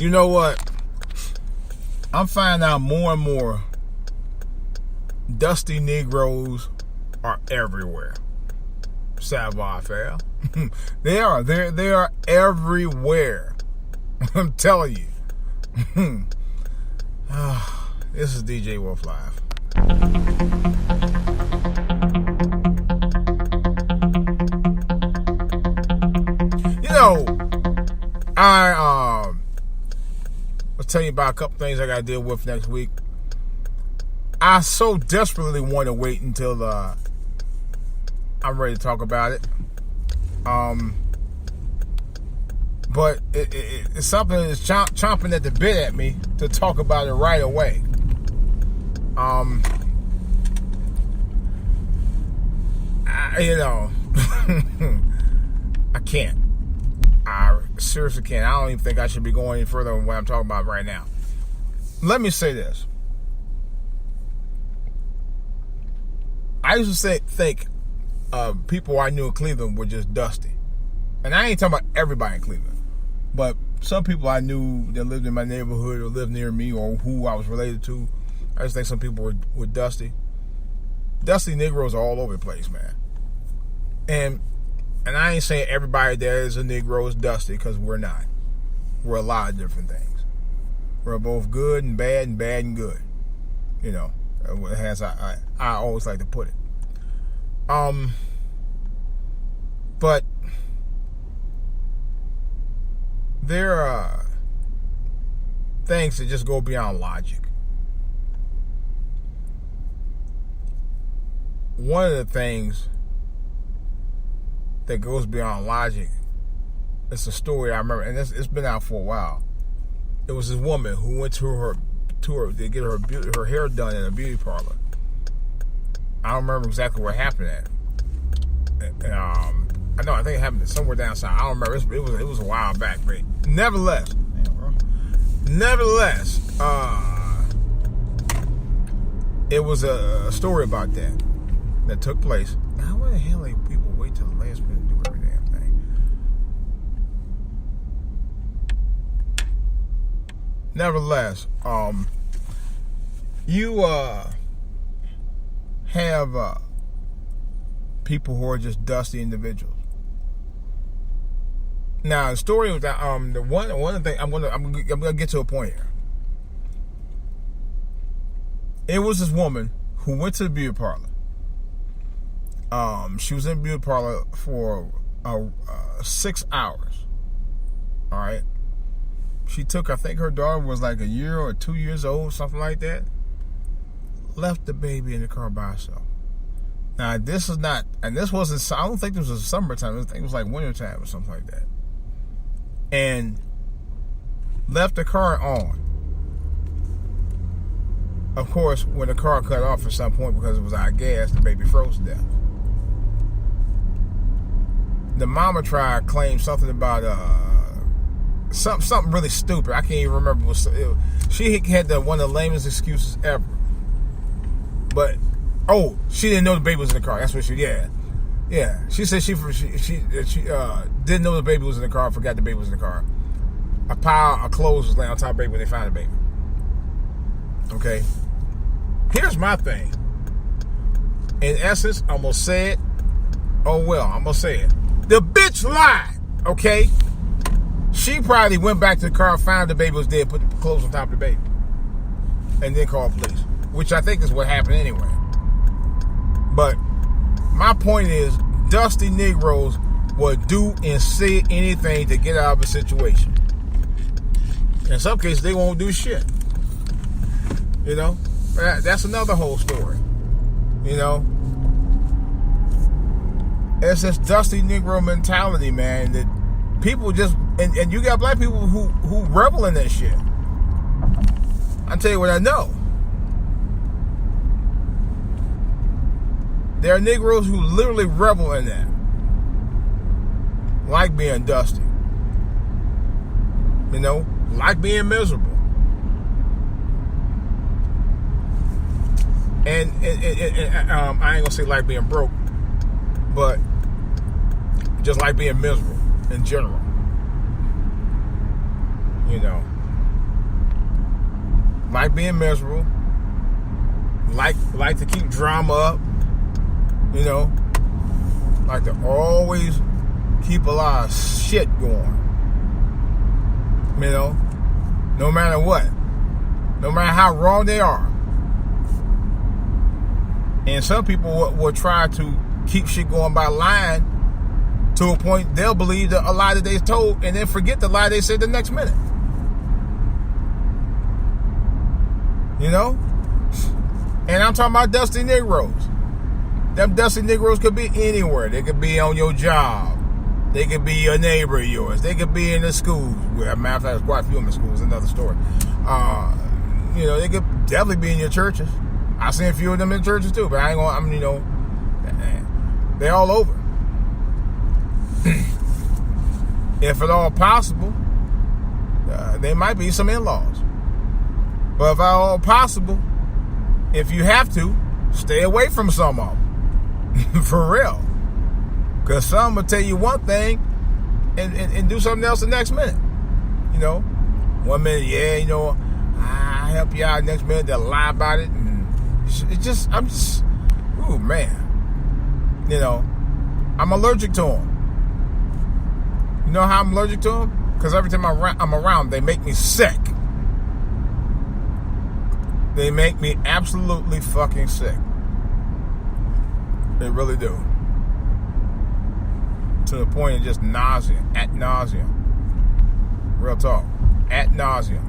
You know what? I'm finding out more and more dusty Negroes are everywhere. Savoir faire. They are. They are everywhere. I'm telling you. This is DJ Wolf Live. You know, I'll tell you about a couple things I got to deal with next week. I so desperately want to wait until I'm ready to talk about it. But it's something that's chomping at the bit at me to talk about it right away. I can't. I seriously can't. I don't even think I should be going any further than what I'm talking about right now. Let me say this. I used to think people I knew in Cleveland were just dusty. And I ain't talking about everybody in Cleveland. But some people I knew that lived in my neighborhood or lived near me or who I was related to, I just think some people were dusty. Dusty Negroes are all over the place, man. And I ain't saying everybody that is a Negro is dusty, because we're not. We're a lot of different things. We're both good and bad and good. You know, as I always like to put it. But there are things that just go beyond logic. One of the things that goes beyond logic, it's a story I remember, and it's been out for a while. It was this woman who went to her to get her hair done in a beauty parlor. I don't remember exactly where it happened at. I think it happened somewhere down south. I don't remember. It was a while back, but nevertheless, it was a story about that took place. Now, why the hell do people wait till the last minute to do every damn thing? Nevertheless, you have people who are just dusty individuals. Now, the story was that the one of the things I'm gonna get to a point here. It was this woman who went to the beauty parlor. She was in the beauty parlor for 6 hours. All right. She took, I think her daughter was like a year or 2 years old, something like that. Left the baby in the car by herself. Now, this is not, and this wasn't, I don't think this was summertime. I think it was like wintertime or something like that. And left the car on. Of course, when the car cut off at some point because it was out of gas, the baby froze to death. The mama tried to claim something about something really stupid. I can't even remember. She had one of the lamest excuses ever. But she didn't know the baby was in the car. That's what she. Yeah. She said she didn't know the baby was in the car. Forgot the baby was in the car. A pile of clothes was laying on top of the baby when they found the baby. Okay. Here's my thing. In essence, I'm gonna say it. Oh well, I'm gonna say it. The bitch lied. Okay. She probably went back to the car, found the baby was dead, put the clothes on top of the baby, and then called police. Which I think is what happened anyway. But my point is, dusty Negroes will do and say anything to get out of a situation. In some cases, they won't do shit. You know? That's another whole story. You know? It's this dusty Negro mentality, man, that people just, and you got black people who revel in that shit. I'll tell you what I know. There are Negroes who literally revel in that. Like being dusty. You know? Like being miserable. And I ain't gonna say like being broke, but just like being miserable in general. You know? like being miserable, like to keep drama up, you know, like to always keep a lot of shit going, you know, no matter what, no matter how wrong they are. And some people will try to keep shit going by lying to a point they'll believe a lie that they told and then forget the lie they said the next minute. You know? And I'm talking about dusty Negroes. Them dusty Negroes could be anywhere. They could be on your job. They could be a neighbor of yours. They could be in the schools. As a matter of fact, there's quite a few in the schools. Another story. You know, they could definitely be in your churches. I seen a few of them in churches too, but I ain't gonna. I mean, you know, they're all over. If at all possible, there might be some in-laws. But if at all possible, if you have to, stay away from some of them. For real. Because some will tell you one thing and do something else the next minute. You know, 1 minute, yeah, you know, I'll help you out. Next minute, they'll lie about it. And I'm just, ooh, man. You know, I'm allergic to them. You know how I'm allergic to them? Because every time I'm around, they make me sick. They make me absolutely fucking sick. They really do. To the point of just nausea, ad nauseum. Real talk, ad nauseum.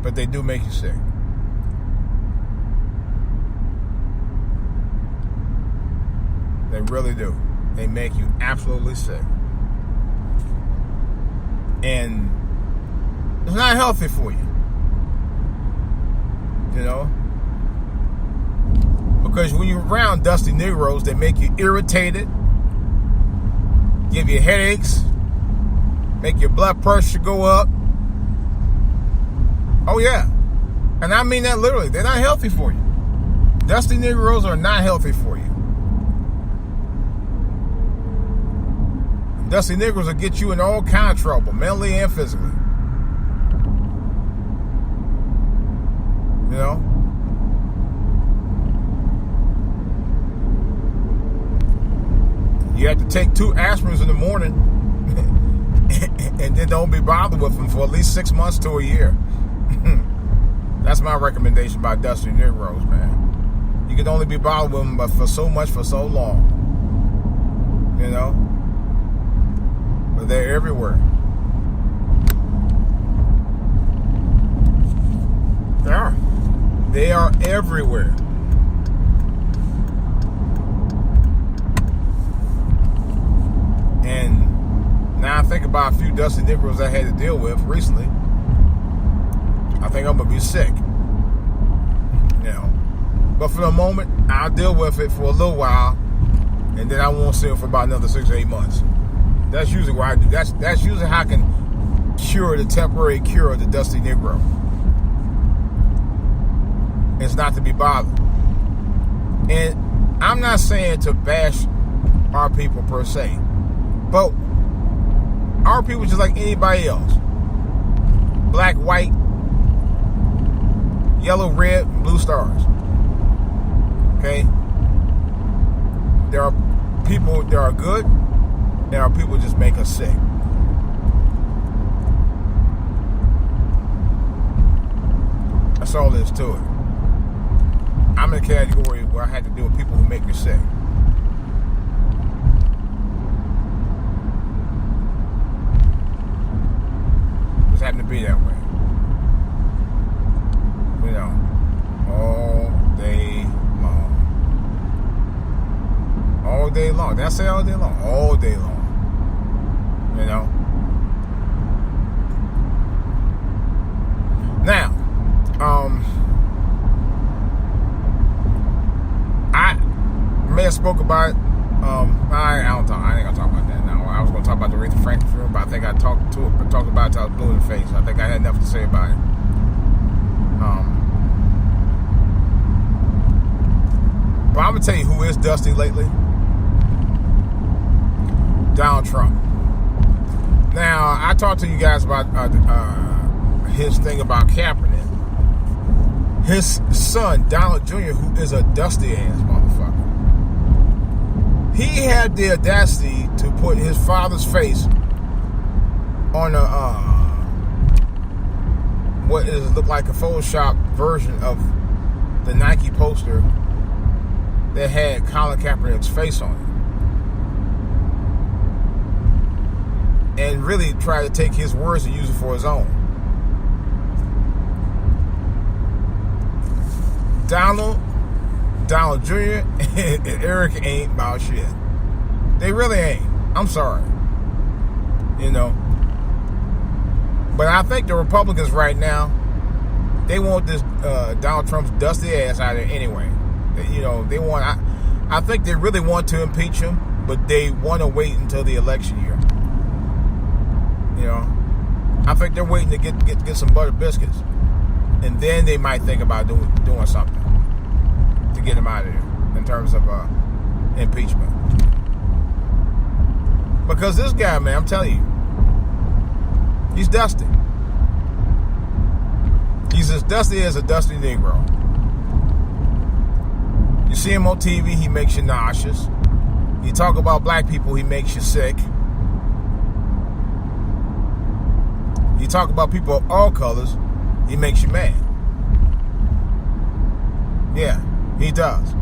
But they do make you sick. They really do. They make you absolutely sick. And it's not healthy for you. You know? Because when you're around dusty Negroes, they make you irritated, give you headaches, make your blood pressure go up. Oh, yeah. And I mean that literally. They're not healthy for you. Dusty Negroes are not healthy for you. Dusty Negroes will get you in all kind of trouble, mentally and physically. You know? You have to take 2 aspirins in the morning and then don't be bothered with them for at least 6 months to a year. That's my recommendation about dusty Negroes, man. You can only be bothered with them but for so much for so long. You know? But they're everywhere. They are. They are everywhere. And now I think about a few dusty Negroes I had to deal with recently. I think I'm going to be sick. You know. But for the moment, I'll deal with it for a little while. And then I won't see it for about another 6 or 8 months. That's usually what I do. That's usually how I can cure the temporary cure of the dusty Negro. It's not to be bothered. And I'm not saying to bash our people per se. But our people just like anybody else. Black, white, yellow, red, blue stars. Okay? There are people that are good. There are people who just make us sick. That's all there is to it. I'm in a category where I had to deal with people who make me sick. Just happened to be that way. You know, all day long. All day long. Did I say all day long? All day long. You know? Now, I may have spoke about I ain't gonna talk about that now. I was gonna talk about the Aretha Franklin funeral, but I think I talked about it till I was blue in the face. I think I had enough to say about it. But I'm gonna tell you who is dusty lately. Donald Trump. Now, I talked to you guys about his thing about Kaepernick. His son, Donald Jr., who is a dusty ass motherfucker, he had the audacity to put his father's face on a what is look like a Photoshop version of the Nike poster that had Colin Kaepernick's face on it, and really try to take his words and use it for his own. Donald Jr. and Eric ain't about shit. They really ain't. I'm sorry. You know. But I think the Republicans right now, they want this Donald Trump's dusty ass out of there anyway. You know, they want. I think they really want to impeach him, but they want to wait until the election year. You know, I think they're waiting to get some butter biscuits, and then they might think about doing something to get him out of there in terms of impeachment. Because this guy, man, I'm telling you, he's dusty. He's as dusty as a dusty Negro. You see him on TV, he makes you nauseous. You talk about black people, he makes you sick. You talk about people of all colors, he makes you mad. Yeah, he does.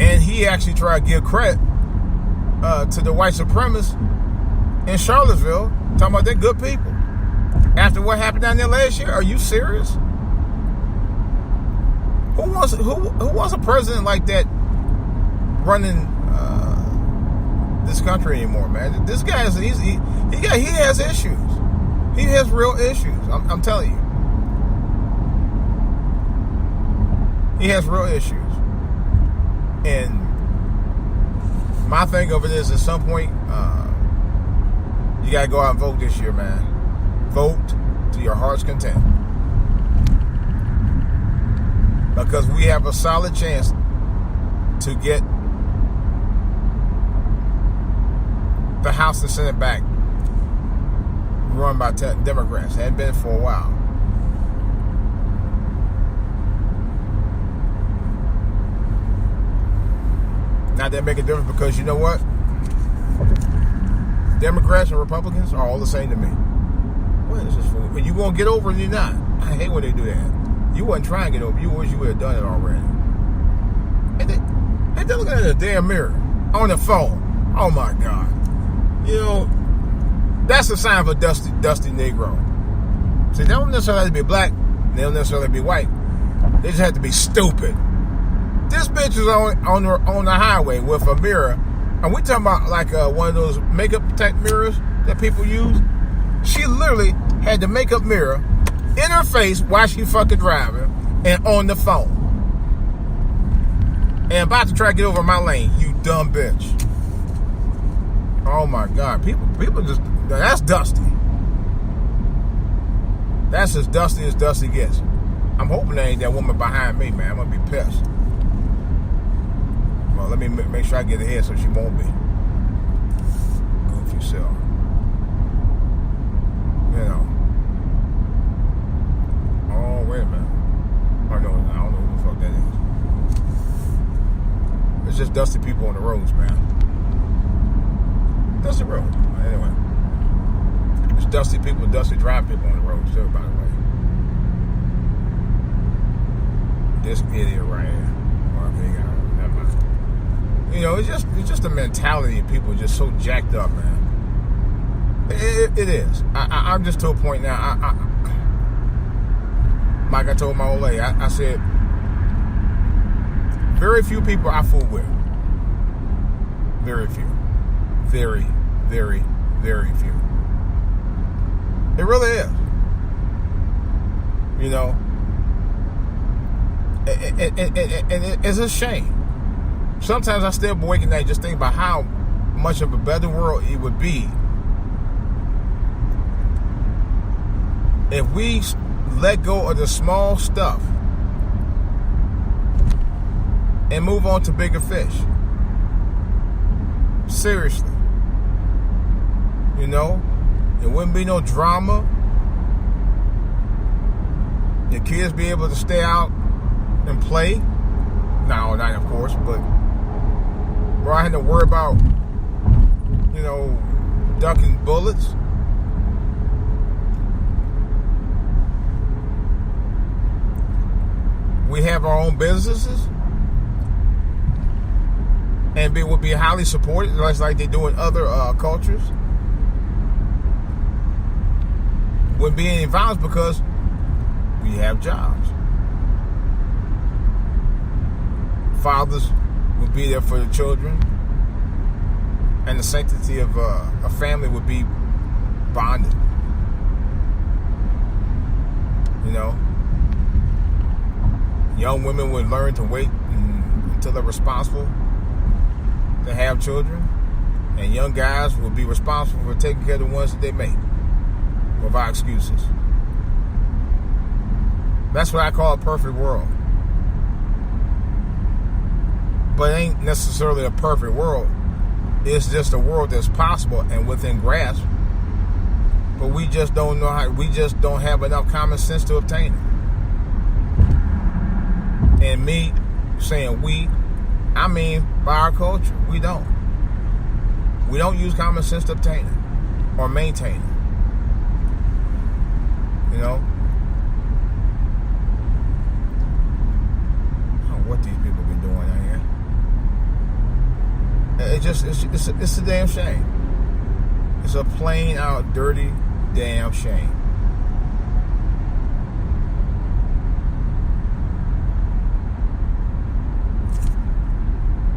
And he actually tried to give credit to the white supremacists in Charlottesville, talking about they're good people. After what happened down there last year, are you serious? Who wants a president like that running this country anymore, man? This guy he has issues. He has real issues. I'm telling you, he has real issues. And my thing of it is, at some point, you gotta go out and vote this year, man. Vote to your heart's content, because we have a solid chance to get the House and Senate back run by Democrats. Hadn't been for a while. Not that make a difference, because you know what? Democrats and Republicans are all the same to me. What is this for? And you gonna get over it or you're not. I hate when they do that. You wasn't trying to get over. You wish you would have done it already. And they're looking at a damn mirror on the phone. Oh my God. You know, that's a sign of a dusty Negro. See, they don't necessarily have to be black. They don't necessarily have to be white. They just have to be stupid. This bitch is on the highway with a mirror, and we talking about like one of those makeup type mirrors that people use. She literally had the makeup mirror in her face while she fucking driving and on the phone, and about to try to get over my lane. You dumb bitch! Oh my God, people just, that's dusty. That's as dusty gets. I'm hoping there ain't that woman behind me, man. I'm gonna be pissed. Well, let me make sure I get ahead so she won't be. Goofy self. You know. Oh, wait a minute. I don't know who the fuck that is. It's just dusty people on the roads, man. Dusty roads. Anyway. It's dusty people, dusty drive people on the roads too, by the way. This idiot right here. You know, it's just the mentality of people just so jacked up, man. It is. I'm just to a point now. Like I told my old lady, I said, very few people I fool with. Very few. Very, very, very few. It really is. You know, and it's a shame. Sometimes I stay up awake at night just thinking about how much of a better world it would be if we let go of the small stuff and move on to bigger fish. Seriously. You know, there wouldn't be no drama. Your kids be able to stay out and play. No, not of course, but where I had to worry about, you know, ducking bullets. We have our own businesses, and it would be highly supported, just like they do in other cultures. Wouldn't be any violence because we have jobs. Fathers would be there for the children, and the sanctity of a family would be bonded. You know, young women would learn to wait until they're responsible to have children, and young guys will be responsible for taking care of the ones that they make without excuses. That's what I call a perfect world. But it ain't necessarily a perfect world. It's just a world that's possible and within grasp. But we just don't know how. We just don't have enough common sense to obtain it. And me saying we, I mean by our culture, we don't. We don't use common sense to obtain it or maintain it. You know? I don't know what these people be doing out here. It's a damn shame. It's a plain out dirty damn shame.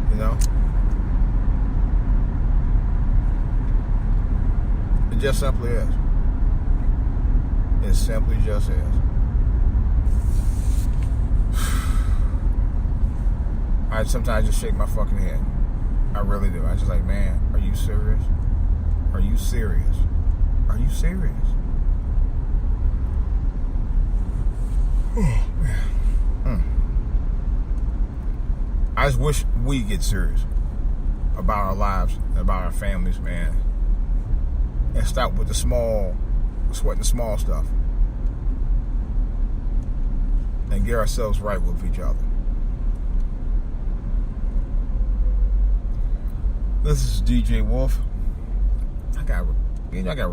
You know? It just simply is. It simply just is. I sometimes just shake my fucking head. I really do. I just like, man, are you serious? Are you serious? Are you serious? Oh, man. I just wish we get serious about our lives, about our families, man. And stop with the sweating the small stuff. And get ourselves right with each other. This is DJ Wolf. I gotta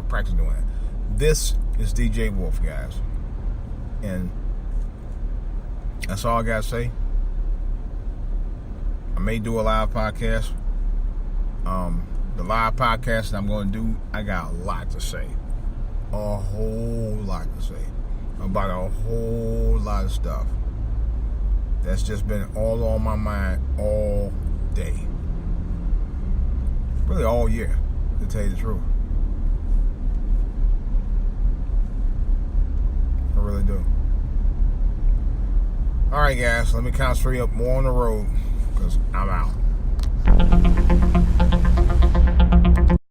practice doing that. This is DJ Wolf, guys. And that's all I gotta say. I may do a live podcast. The live podcast that I'm going to do, I got a lot to say. A whole lot to say. About a whole lot of stuff. That's just been all on my mind all day. Really all year, to tell you the truth. I really do. Alright guys, let me concentrate up more on the road, because I'm out.